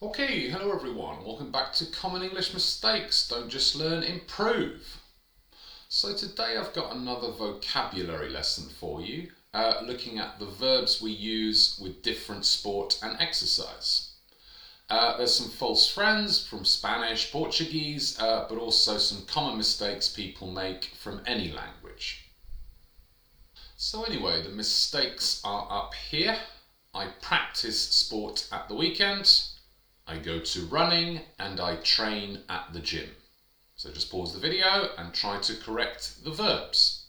Okay, hello everyone. Welcome back to Common English Mistakes. Don't just learn, improve. So today I've got another vocabulary lesson for you, looking at the verbs we use with different sport and exercise. There's some false friends from Spanish, Portuguese, but also some common mistakes people make from any language. So anyway, the mistakes are up here. I practice sport at the weekend. I go to running and I train at the gym. So just pause the video and try to correct the verbs.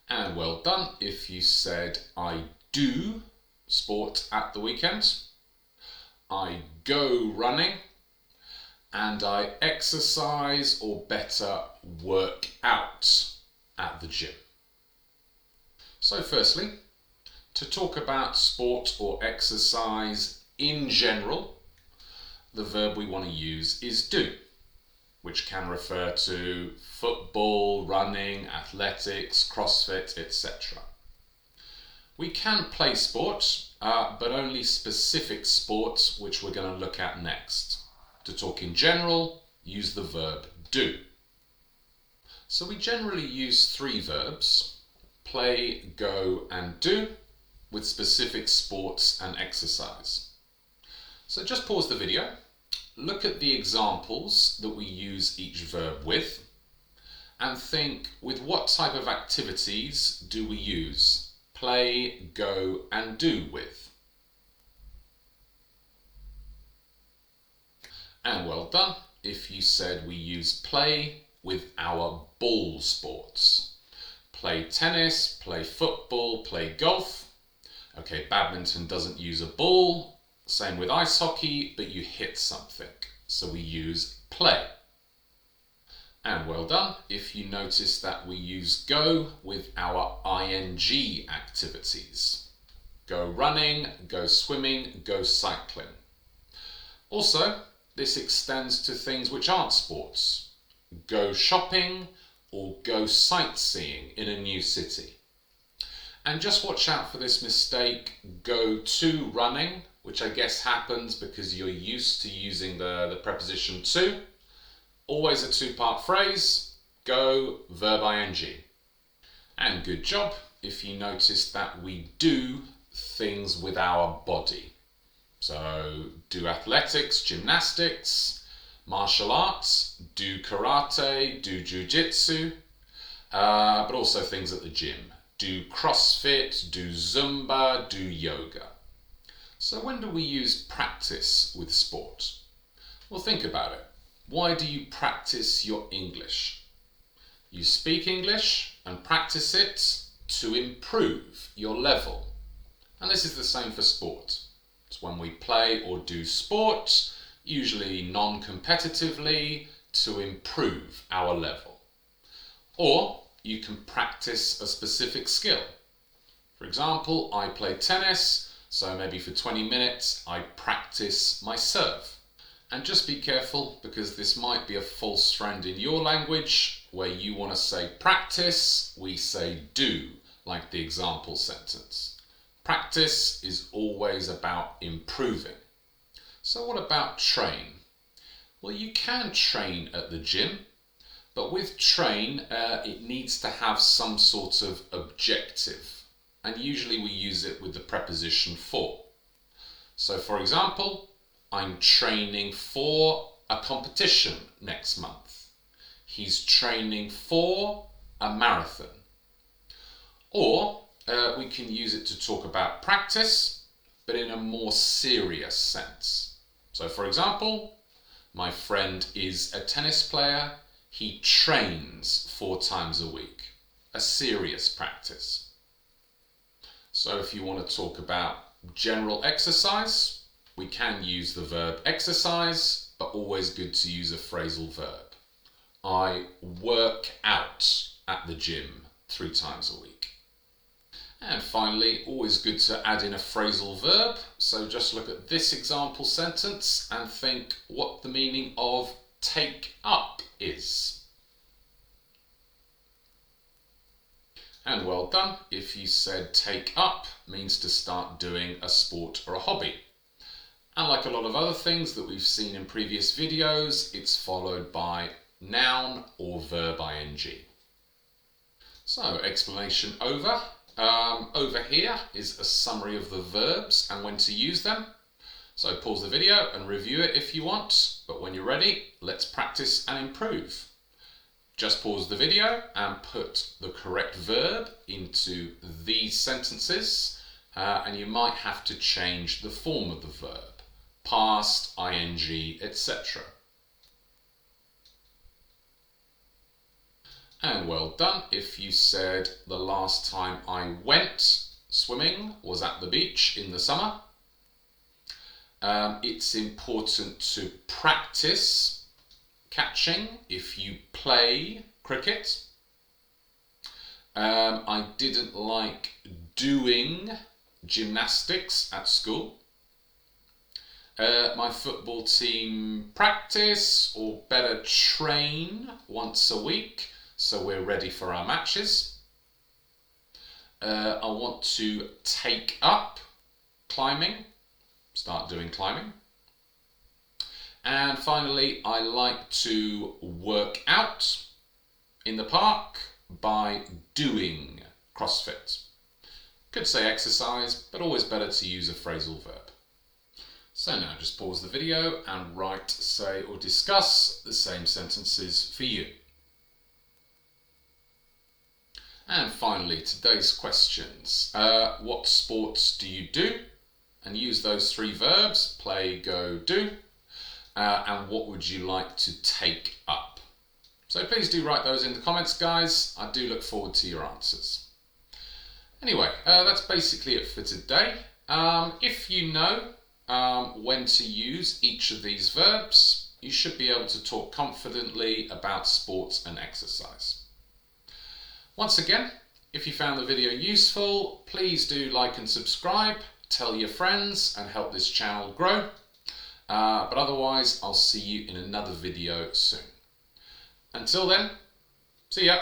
And well done if you said I do sport at the weekend, I go running, and I exercise, or better, work out at the gym. So firstly, to talk about sport or exercise in general, the verb we want to use is do, which can refer to football, running, athletics, CrossFit, etc. We can play sport, but only specific sports, which we're going to look at next. To talk in general, use the verb do. So we generally use three verbs: play, go, and do, with specific sports and exercise. So just pause the video, look at the examples that we use each verb with, and think, with what type of activities do we use play, go, and do with? And well done if you said we use play with our ball sports. Play tennis, play football, play golf. Okay, badminton doesn't use a ball, same with ice hockey, but you hit something, so we use play. And well done if you notice that we use go with our ing activities. Go running, go swimming, go cycling. Also, this extends to things which aren't sports. Go shopping or go sightseeing in a new city. And just watch out for this mistake, go to running, which I guess happens because you're used to using the preposition to. Always a two-part phrase, go, verb ing. And good job if you noticed that we do things with our body. So do athletics, gymnastics, martial arts, do karate, do jiu-jitsu, but also things at the gym. Do CrossFit, do Zumba, do yoga. So when do we use practice with sport? Well, think about it. Why do you practice your English? You speak English and practice it to improve your level. And this is the same for sport. It's when we play or do sport, usually non-competitively, to improve our level. Or you can practice a specific skill. For example, I play tennis, so maybe for 20 minutes I practice my serve. And just be careful, because this might be a false friend in your language. Where you want to say practice, we say do, like the example sentence. Practice is always about improving. So what about train? Well, you can train at the gym, but with train, it needs to have some sort of objective, and usually we use it with the preposition for. So for example, I'm training for a competition next month. He's training for a marathon. Or we can use it to talk about practice, but in a more serious sense. So for example, my friend is a tennis player. He trains 4 times a week, a serious practice. So if you want to talk about general exercise, we can use the verb exercise, but always good to use a phrasal verb. I work out at the gym 3 times a week. And finally, always good to add in a phrasal verb. So just look at this example sentence and think what the meaning of take up is. And well done if you said take up means to start doing a sport or a hobby. And like a lot of other things that we've seen in previous videos, it's followed by noun or verb ing. So explanation over. Over here is a summary of the verbs and when to use them. So pause the video and review it if you want, but when you're ready, let's practice and improve. Just pause the video and put the correct verb into these sentences, and you might have to change the form of the verb, past, ing, etc. And well done if you said the last time I went swimming was at the beach in the summer. It's important to practice catching if you play cricket. I didn't like doing gymnastics at school. My football team practice, or better train, once a week, so we're ready for our matches. I want to take up climbing, start doing climbing. And finally, I like to work out in the park by doing CrossFit. Could say exercise, but always better to use a phrasal verb. So now just pause the video and write, say, or discuss the same sentences for you. And finally, today's questions. What sports do you do? And use those three verbs, play, go, do. And what would you like to take up? So please do write those in the comments, guys. I do look forward to your answers. Anyway, that's basically it for today. If you know when to use each of these verbs, you should be able to talk confidently about sports and exercise. Once again, if you found the video useful, please do like and subscribe, tell your friends and help this channel grow. But otherwise, I'll see you in another video soon. Until then, see ya!